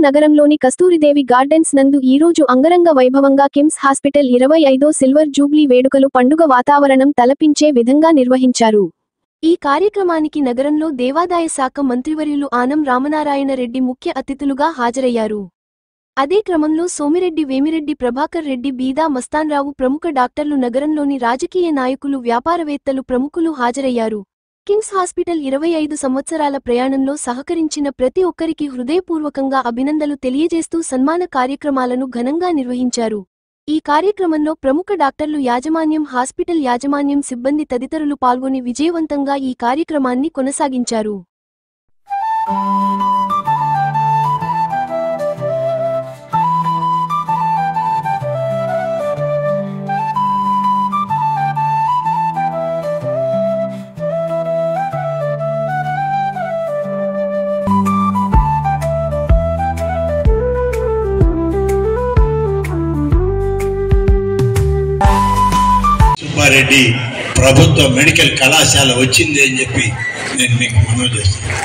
నగరంలోని కస్తూరిదేవి గార్డెన్స్ నందు ఈరోజు అంగరంగ వైభవంగా కిమ్స్ హాస్పిటల్ 25వ సిల్వర్ జూబ్లీ వేడుకలు పండుగ వాతావరణం తలపించే విధంగా నిర్వహించారు. ఈ కార్యక్రమానికి నగరంలో దేవాదాయ శాఖ మంత్రివర్యులు ఆనం రామనారాయణ రెడ్డి ముఖ్య అతిథులుగా హాజరయ్యారు. అదే క్రమంలో సోమిరెడ్డి వేమిరెడ్డి ప్రభాకర్ రెడ్డి బీదా మస్తాన్రావు ప్రముఖ డాక్టర్లు నగరంలోని రాజకీయ నాయకులు వ్యాపారవేత్తలు ప్రముఖులు హాజరయ్యారు. కిమ్స్ హాస్పిటల్ 25 సంవత్సరాల ప్రయాణంలో సహకరించిన ప్రతి ఒక్కరికి హృదయపూర్వకంగా అభినందనలు తెలియజేస్తూ సన్మాన కార్యక్రమాలను ఘనంగా నిర్వహించారు. ఈ కార్యక్రమంలో ప్రముఖ డాక్టర్లు యాజమాన్యం, హాస్పిటల్ యాజమాన్యం, సిబ్బంది తదితరులు పాల్గొని విజయవంతంగా ఈ కార్యక్రమాన్ని కొనసాగించారు. రెడ్డి ప్రభుత్వ మెడికల్ కళాశాల వచ్చింది అని చెప్పి నేను మీకు మనవి చేస్తాను.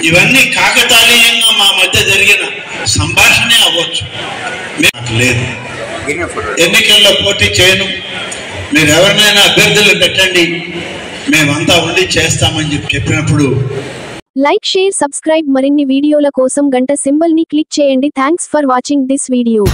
ఇవన్నీ కాకతాళీయంగా మా మధ్య జరిగిన సంభాషణే అవ్వచ్చు, నాకు లేదు. ఎన్నికల్లో పోటీ చేయను, మీరు ఎవరినైనా అభ్యర్థులు పెట్టండి, మేమంతా ఉండి చేస్తామని చెప్పినప్పుడు లైక్, షేర్, సబ్స్క్రైబ్. మరిన్ని వీడియోల కోసం గంట సింబల్ ని క్లిక్ చేయండి. Thanks for watching this video.